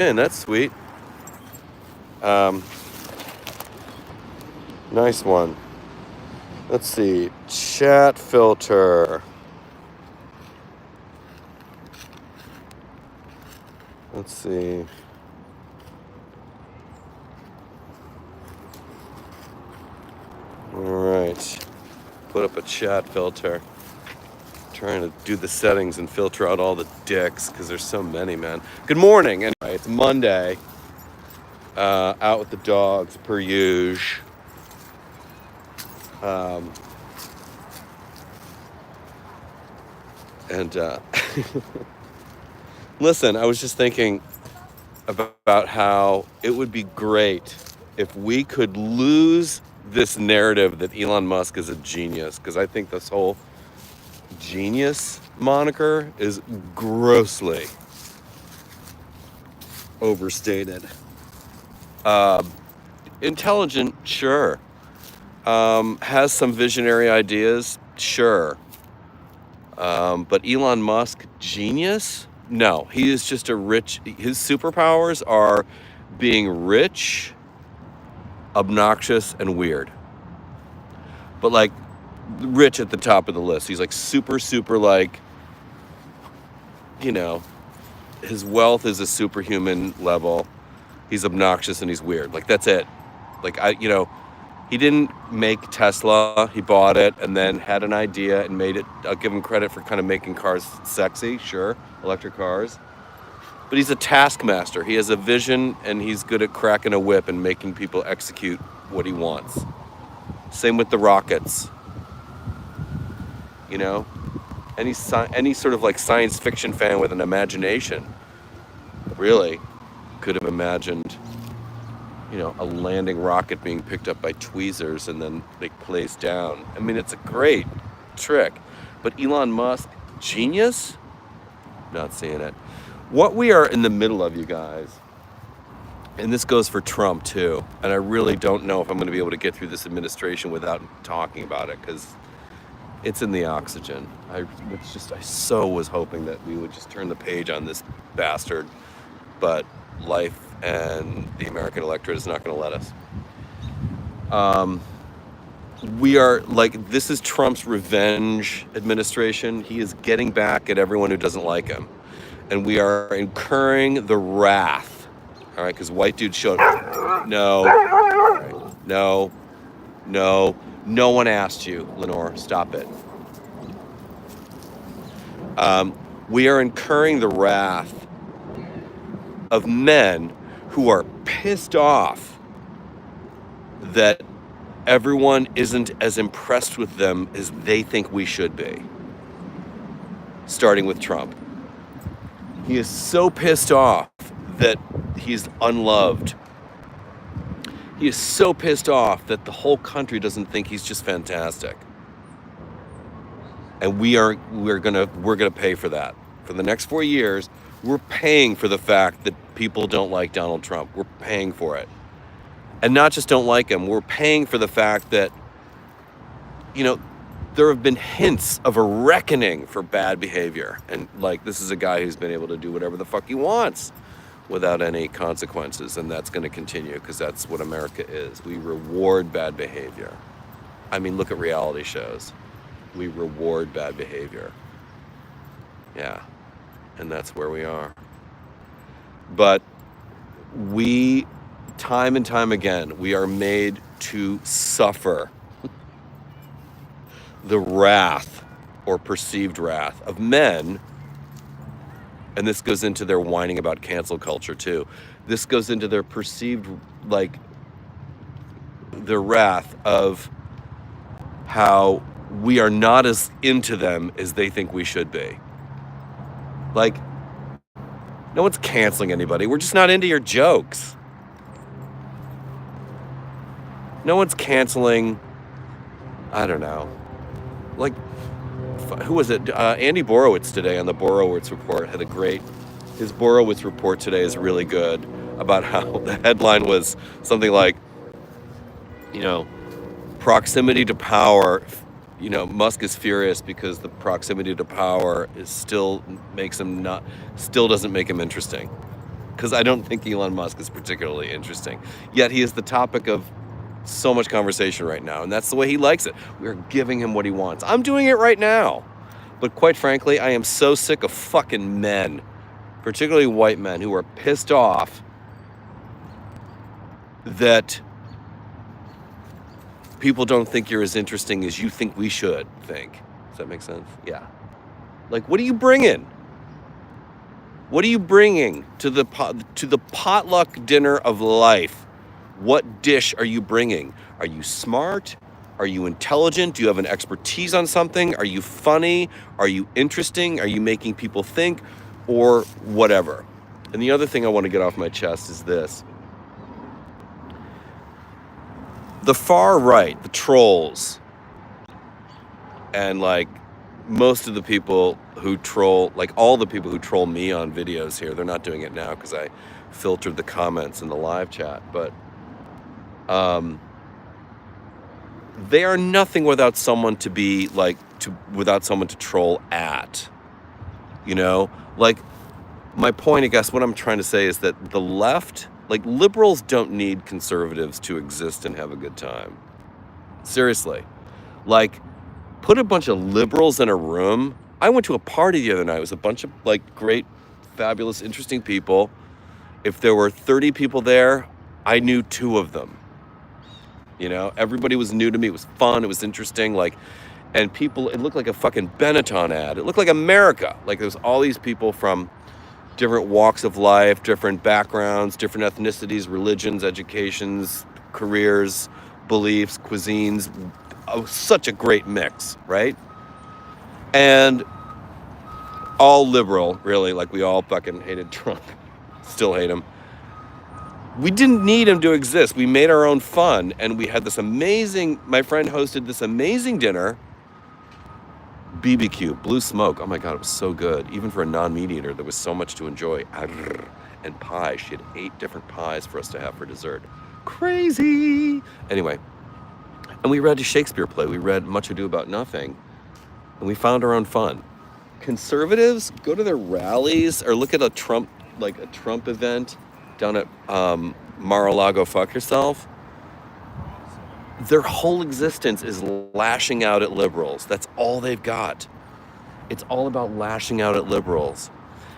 in. That's sweet. Um, nice one. Let's see. Chat filter. Let's see. All right. Put up a chat filter. Trying to do the settings and filter out all the dicks because there's so many, man. Good morning. Anyway, it's Monday. Out with the dogs per usual. And listen, I was just thinking about how it would be great if we could lose this narrative that Elon Musk is a genius, because I think this whole genius moniker is grossly overstated. Intelligent, sure. Has some visionary ideas, sure. But Elon Musk, genius? No, he is just a rich. His superpowers are being rich, obnoxious, and weird. But like, rich at the top of the list. He's like super like, you know, his wealth is a superhuman level. He's obnoxious and he's weird. Like, that's it. Like, he didn't make Tesla. He bought it and then had an idea and made it. I'll give him credit for kind of making cars sexy, sure, electric cars. But he's a taskmaster. He has a vision and he's good at cracking a whip and making people execute what he wants. Same with the rockets. You know, any sort of like science fiction fan with an imagination really could have imagined, a landing rocket being picked up by tweezers and then like placed down. I mean, it's a great trick. But Elon Musk, genius? Not seeing it. What we are in the middle of, you guys, and this goes for Trump too, and I really don't know if I'm going to be able to get through this administration without talking about it, because it's in the oxygen. I so was hoping that we would just turn the page on this bastard, but life and the American electorate is not going to let us. We are like, this is Trump's revenge administration. He is getting back at everyone who doesn't like him. And we are incurring the wrath. All right, because white dude showed up. No. Right. No. No one asked you, Lenore. Stop it. We are incurring the wrath of men who are pissed off that everyone isn't as impressed with them as they think we should be. Starting with Trump. He is so pissed off that he's unloved. He is so pissed off that the whole country doesn't think he's just fantastic. And we're gonna pay for that. For the next 4 years, we're paying for the fact that people don't like Donald Trump. We're paying for it. And not just don't like him, we're paying for the fact that, there have been hints of a reckoning for bad behavior. And like, this is a guy who's been able to do whatever the fuck he wants without any consequences. And that's going to continue, because that's what America is. We reward bad behavior. I mean, look at reality shows. We reward bad behavior. Yeah. And that's where we are. But we, time and time again, we are made to suffer the wrath or perceived wrath of men. And this goes into their whining about cancel culture too. This goes into their perceived, like, their wrath of how we are not as into them as they think we should be. Like, no one's canceling anybody. We're just not into your jokes. No one's canceling, I don't know. Like, who was it? Andy Borowitz today on the Borowitz Report had his Borowitz Report today is really good, about how the headline was something like, proximity to power. Musk is furious because the proximity to power still doesn't make him interesting. because I don't think Elon Musk is particularly interesting. Yet he is the topic of so much conversation right now, and that's the way he likes it. We're giving him what he wants. I'm doing it right now. But quite frankly, I am so sick of fucking men, particularly white men, who are pissed off that people don't think you're as interesting as you think we should think. Does that make sense? Yeah. Like, what are you bringing? What are you bringing to the potluck dinner of life? What dish are you bringing? Are you smart? Are you intelligent? Do you have an expertise on something? Are you funny? Are you interesting? Are you making people think? Or whatever. And the other thing I want to get off my chest is this. The far right, the trolls, and like most of the people who troll, like all the people who troll me on videos here, they're not doing it now because I filtered the comments in the live chat, but they are nothing without someone to be like, without someone to troll at, you know? Like, my point, I guess, what I'm trying to say is that the left, like liberals don't need conservatives to exist and have a good time. Seriously. Like, put a bunch of liberals in a room. I went to a party the other night. It was a bunch of like great, fabulous, interesting people. If there were 30 people there, I knew 2 of them. You know, everybody was new to me. It was fun. It was interesting. Like, and people, it looked like a fucking Benetton ad. It looked like America. Like, there's all these people from different walks of life, different backgrounds, different ethnicities, religions, educations, careers, beliefs, cuisines. Oh, such a great mix, right? And all liberal, really. Like, we all fucking hated Trump. Still hate him. We didn't need him to exist. We made our own fun, and we had this amazing, my friend hosted this amazing dinner, BBQ, blue smoke. Oh my God, it was so good. Even for a non-meat eater, there was so much to enjoy. And pie. She had 8 different pies for us to have for dessert. Crazy. Anyway, and we read a Shakespeare play. We read Much Ado About Nothing, and we found our own fun. Conservatives, go to their rallies or look at a Trump event down at Mar-a-Lago fuck yourself. Their whole existence is lashing out at liberals. That's all they've got. It's all about lashing out at liberals.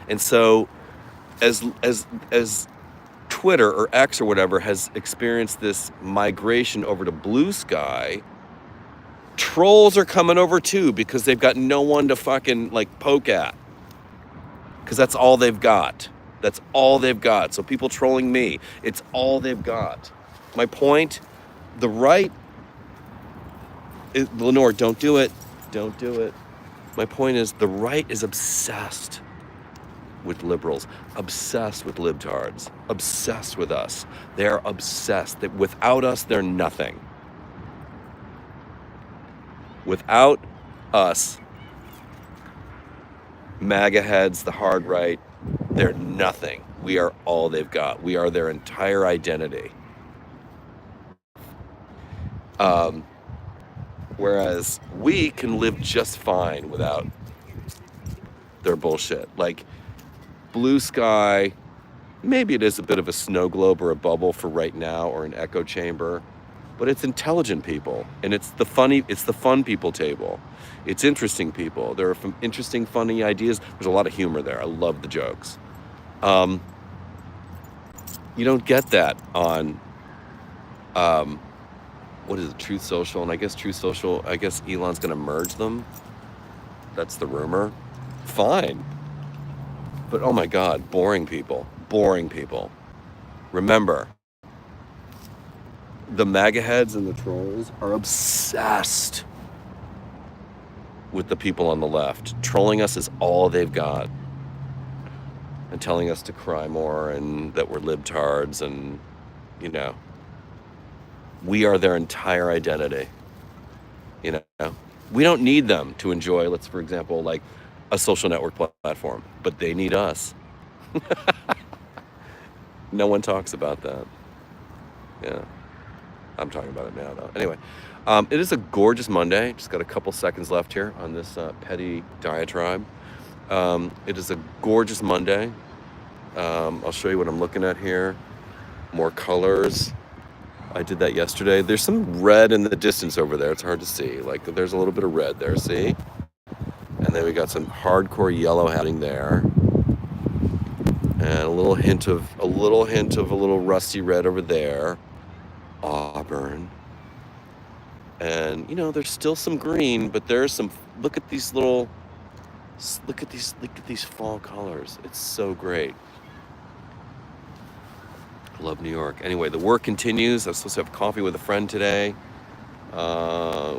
And so as Twitter or X or whatever has experienced this migration over to Blue Sky, trolls are coming over too because they've got no one to fucking like poke at. Because that's all they've got. That's all they've got. So people trolling me, it's all they've got. My point, the right, Lenore, don't do it. Don't do it. My point is the right is obsessed with liberals, obsessed with libtards, obsessed with us. They're obsessed that without us, they're nothing. Without us, MAGA heads, the hard right, they're nothing. We are all they've got. We are their entire identity. Whereas we can live just fine without their bullshit. Like Blue Sky, maybe it is a bit of a snow globe or a bubble for right now or an echo chamber, but it's intelligent people and it's the fun people table. It's interesting people. There are interesting, funny ideas. There's a lot of humor there. I love the jokes. You don't get that on, what is it, Truth Social? And I guess Elon's going to merge them. That's the rumor. Fine. But oh my God, boring people. Remember, the MAGA heads and the trolls are obsessed with the people on the left. Trolling us is all they've got. And telling us to cry more and that we're libtards and, you know, we are their entire identity. You know, we don't need them to enjoy, let's, for example, like a social network platform, but they need us. No one talks about that. Yeah. I'm talking about it now, though. Anyway, it is a gorgeous Monday. Just got a couple seconds left here on this petty diatribe. It is a gorgeous Monday. I'll show you what I'm looking at here. More colors. I did that yesterday. There's some red in the distance over there. It's hard to see. Like there's a little bit of red there, see? And then we got some hardcore yellow happening there. And a little hint of a little rusty red over there. Auburn. And you know, there's still some green, but there's some, look at these fall colors. It's so great. I love New York. Anyway, the work continues. I was supposed to have coffee with a friend today,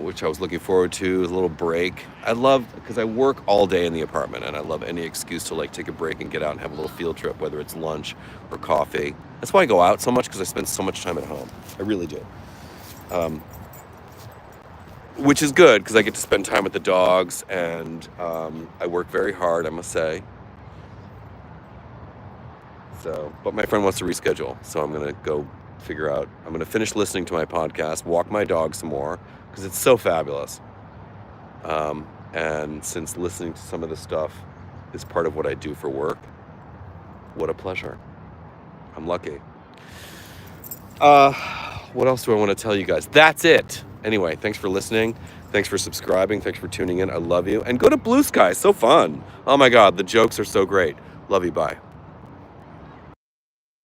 which I was looking forward to, a little break. Because I work all day in the apartment, and I love any excuse to like take a break and get out and have a little field trip, whether it's lunch or coffee. That's why I go out so much, because I spend so much time at home. I really do. Which is good, because I get to spend time with the dogs, and I work very hard, I must say. So, but my friend wants to reschedule, so I'm gonna go figure out. I'm gonna finish listening to my podcast, walk my dog some more, because it's so fabulous. And since listening to some of this stuff is part of what I do for work, what a pleasure. I'm lucky. What else do I want to tell you guys? That's it. Anyway, thanks for listening. Thanks for subscribing. Thanks for tuning in. I love you. And go to Blue Sky. So fun. Oh my God, the jokes are so great. Love you. Bye.